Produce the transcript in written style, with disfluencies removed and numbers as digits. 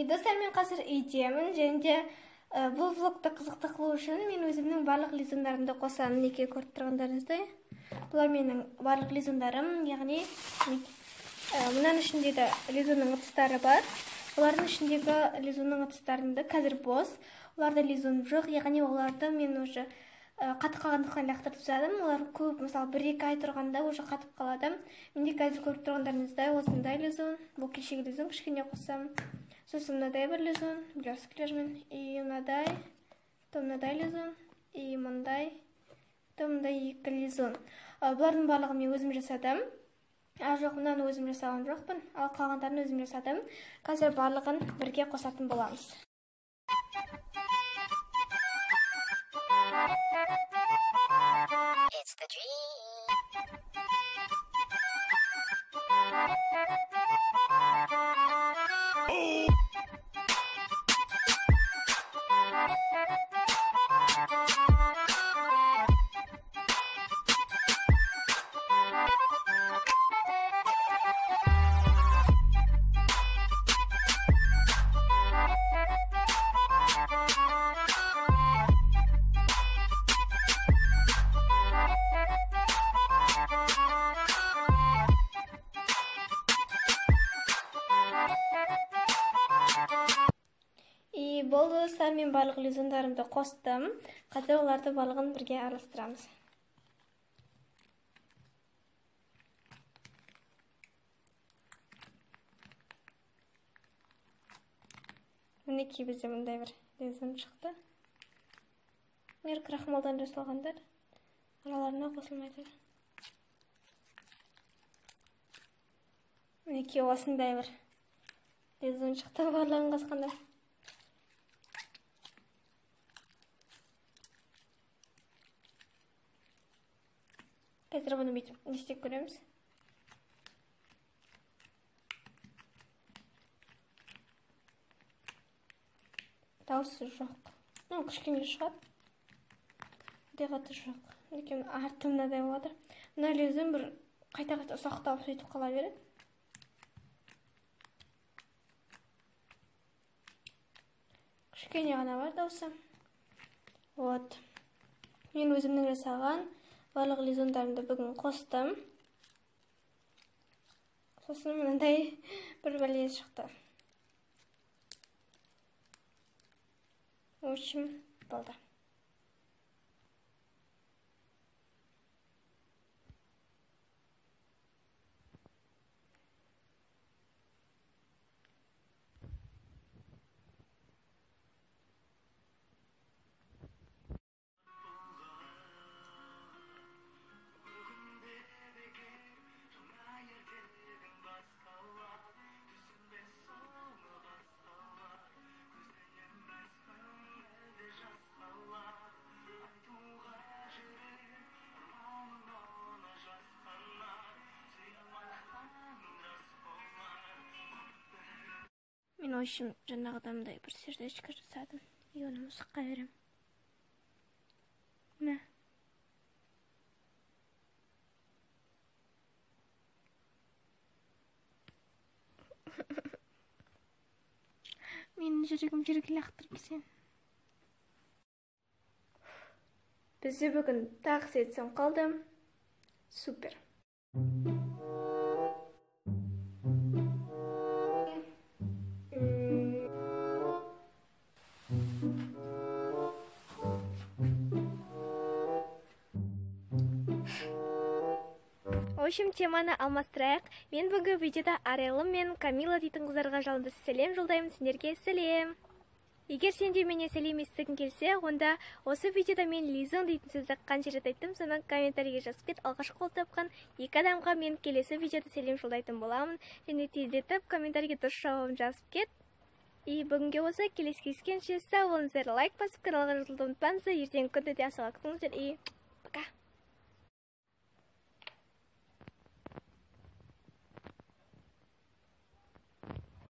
Достар, мен қазір үйдемін, және де бұл влогты қызықты қылу үшін мен өзімнің барлық лизундарымды қосамын. Неке көріп тұрғандарыңыздай. Бұлар менің барлық лизундарым, яғни мынаның ішіндегі лизунның ыдыстары бар. Олардың ішіндегі лизунның ыдыстарында қазір бос. Оларда лизун жоқ, яғни оларды мен уже қатып қалғандықтан лақтырып тастадым. Олар көп, мысалы 1-2 ай тұрғанда уже қатып қалады. Менде қазір көріп тұрғандарыңыздай осындай лизун, бұл кешегі лизун, кішкене қоссам. Сосын мынадай бір лизун, блескілермен, и мынадай, то мынадай лизун, и мындай, то мындай 2 лизун. Бұлардың барлығын мен өзім жасадым. Жоқ, мынаны өзім жасаған жоқпын, ал қалғандарын өзім жасадым. Қазір барлығын бірге қосатын боламыз. It's the dream. Болды достар, мен барлық лизундарымды қостым. Қазір оларды барлығын бірге араластырамыз. Мінекей бізде мындай бір лизун шықты. Мер крахмалдан жасалғандар араларына қосылмайды. Мінекей осындай бір лизун шықты, барлығын қосқанда. Қазір бұны бүйтіп не істеп көреміз. Дауысы жоқ. Кішкене шығады. Дегаты жоқ. Екен арты мынадай болады. Мына лизун бір қайта-қайта ұсақталып сөйтіп қала береді. Кішкене ғана бар дауысы. Вот. Мен өзімнің жасаған барлық лизундарымды бүгін қостым. Сосын мынандай бір бәле шықты. В общем, болды. Мен ойшым жаңағыдамдай бір сердечко жасадым. И оны мысыққа берем. Мә. Менің жүрегім жерге лақтырып сен. Бізде бүгін тағы сетсем қалды. Супер. В общем, теманы алмастырайық. Мен бүгін видеода Арелым мен Камила дейтін қыздарға жалынды сәлем жолдаймын, сендерге сәлем. Егер сенде менен сәлем естігің келсе, онда осы видеода мен лизун дейтін сөзді қанша рет айттым, соны комментарийге жазып кет. Алғашқы қол тапқан 2 адамға мен келесі видеода сәлем жолдайтын боламын. Және тездетіп комментарийге дұрыс жауабын жазып кет. И бүгінге осы, келесі кездескенше сау болыңыздар, лайк басып каналға жазылуды ұмытпаңыздар. Ертеңгі күнде де асыға күтіңіздер. И пока.